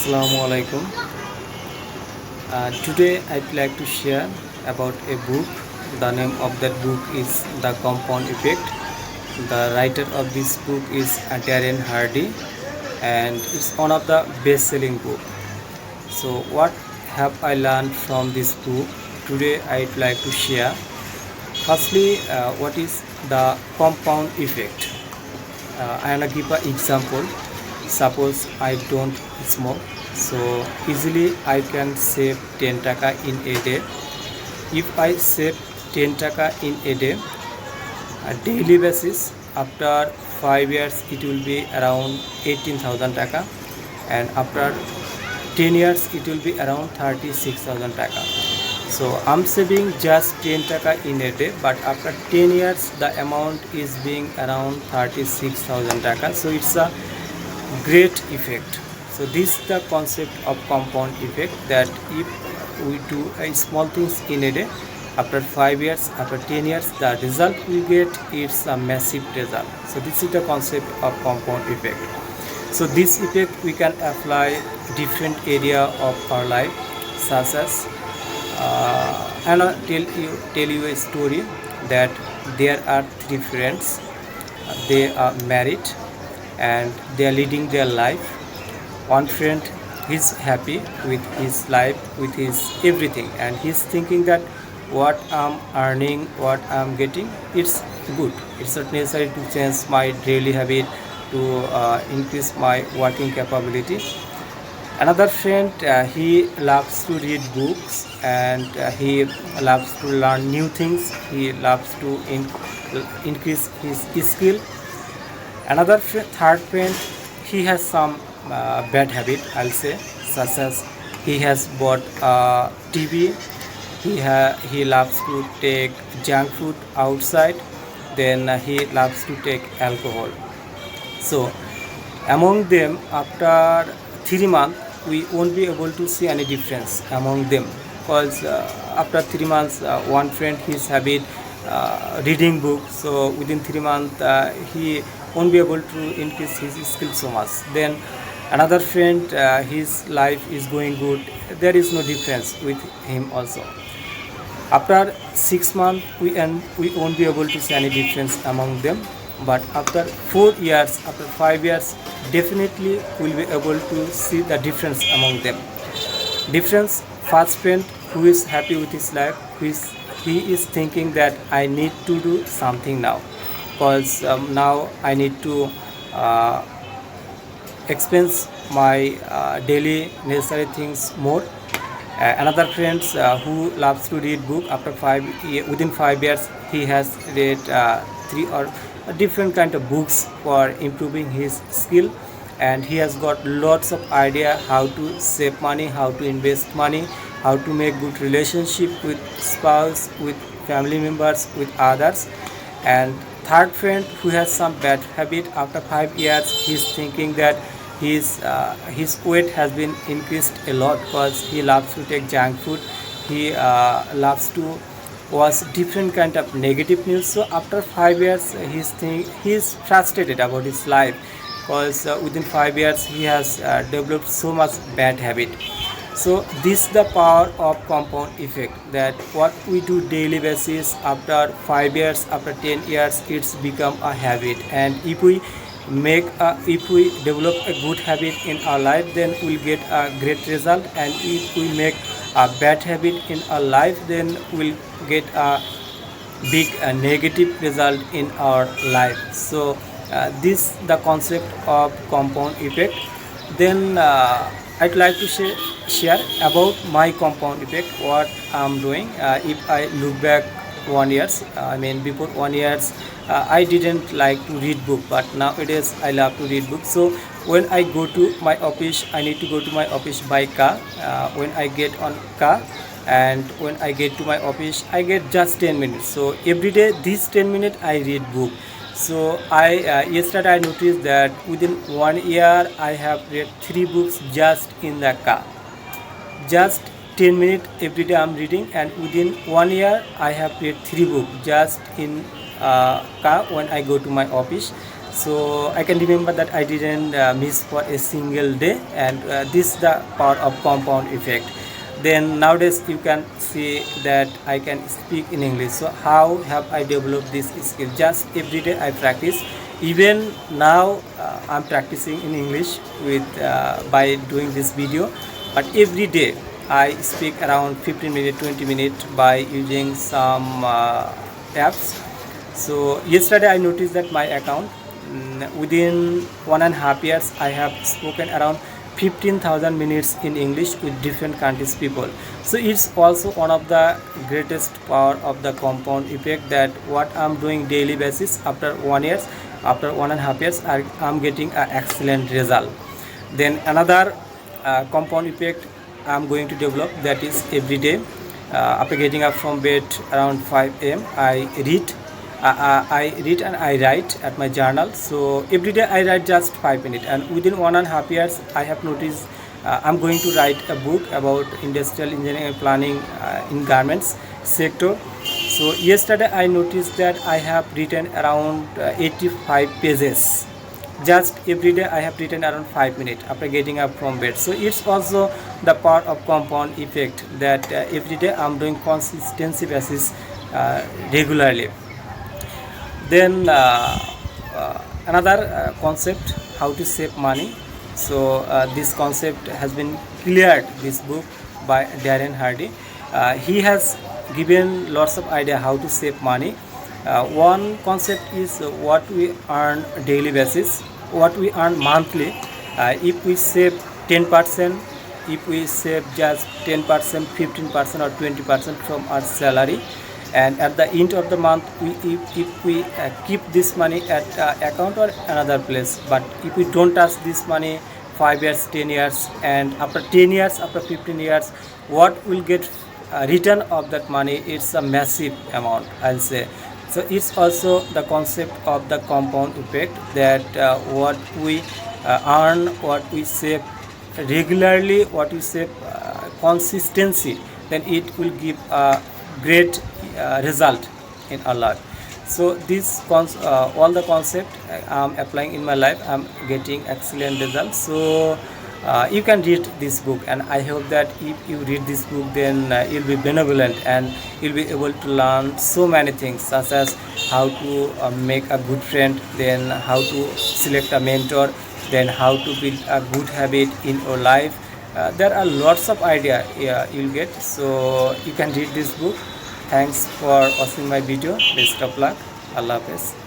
Assalamu alaikum. Today I'd like to share about a book. The name of that book is The Compound Effect. The writer of this book is Darren Hardy, and it's one of the best-selling book. So what have I learned from this book? Today I'd like to share. Firstly, what is the compound effect? I wanna give an example. Suppose I don't smoke, so easily I can save 10 taka in a day. If I save 10 taka in a day, a daily basis, after 5 years it will be around 18,000 taka, and after 10 years it will be around 36,000 taka. So I'm saving just 10 taka in a day, but after 10 years the amount is being around 36,000 taka. So it's a great effect. So this is the concept of compound effect, that if we do a small things in a day, after 5 years, after 10 years, the result we get is a massive result. So this is the concept of compound effect. So this effect we can apply different area of our life, such as and I'll tell you a story that there are three friends. They are married and they are leading their life. One friend is happy with his life, with his everything, and he's thinking that what I'm earning, what I'm getting, it's good. It's not necessary to change my daily habit to increase my working capability. Another friend, he loves to read books, and he loves to learn new things. He loves to increase his skill. Another third friend, he has some bad habit, I'll say, such as he has bought a TV. He loves to take junk food outside. Then he loves to take alcohol. So among them, after 3 months, we won't be able to see any difference among them, because after 3 months, one friend his habit reading books. So within 3 months, he won't be able to increase his skill so much. Then another friend, his life is going good. There is no difference with him also. After 6 months, we won't be able to see any difference among them. But after 4 years, after 5 years, definitely we'll be able to see the difference among them. Difference: first friend who is happy with his life, he is thinking that I need to do something now, because now I need to expense my daily necessary things more. Another friend who loves to read book, after within 5 years he has read three or different kind of books for improving his skill, and he has got lots of idea how to save money, how to invest money, how to make good relationship with spouse, with family members, with others. And third friend who has some bad habit, after 5 years he's thinking that his weight has been increased a lot, because he loves to take junk food. He loves to watch different kind of negative news. So after 5 years, he's frustrated about his life, because within 5 years he has developed so much bad habit. So this is the power of compound effect, that what we do daily basis, after 5 years, after 10 years, it's become a habit. And if we develop a good habit in our life, then we'll get a great result. And if we make a bad habit in our life, then we'll get a big negative result in our life. So this the concept of compound effect. Then I'd like to share about my compound effect, what I'm doing. If I look back 1 years, I mean before 1 years, I didn't like to read book, but nowadays I love to read books. So when I go to my office, I need to go to my office by car. When I get on car, and when I get to my office, I get just 10 minutes. So every day this 10 minutes I read book. So I yesterday I noticed that within 1 year I have read 3 books just in the car. Just 10 minutes every day I'm reading, and within 1 year I have read 3 books just in car when I go to my office. So I can remember that I didn't miss for a single day, and this is the power of compound effect. Then nowadays you can see that I can speak in English. So how have I developed this skill? Just every day I practice. Even now I'm practicing in English with by doing this video, but every day I speak around 15 minutes, 20 minutes by using some apps. So yesterday I noticed that my account, within 1.5 years I have spoken around 15,000 minutes in English with different countries people. So it's also one of the greatest power of the compound effect, that what I'm doing daily basis, after 1 year, after 1.5 years I'm getting an excellent result. Then another compound effect I'm going to develop, that is every day after getting up from bed around 5 a.m. I read and I write at my journal. So every day I write just 5 minutes, and within 1.5 years I have noticed I'm going to write a book about industrial engineering and planning in garments sector. So yesterday I noticed that I have written around 85 pages. Just every day I have written around 5 minutes after getting up from bed. So it's also the part of compound effect, that every day I'm doing consistency basis regularly. Then another concept, how to save money. So this concept has been cleared this book by Darren Hardy. He has given lots of idea how to save money. One concept is what we earn daily basis, what we earn monthly. If we save 10%, if we save just 10%, 15% or 20% from our salary, and at the end of the month if we keep this money at account or another place, but if we don't touch this money 5 years, 10 years, and after 10 years, after 15 years, what will get return of that money, it's a massive amount, I'll say. So it's also the concept of the compound effect, that what we earn, what we save regularly, what we save consistency, then it will give a great result in our life. So this all the concept I'm applying in my life, I'm getting excellent results. So you can read this book, and I hope that if you read this book, then you'll be benevolent and you'll be able to learn so many things, such as how to make a good friend, then how to select a mentor, then how to build a good habit in your life. There are lots of idea you'll get. So you can read this book. Thanks for watching my video. Best of luck. Allah Hafiz.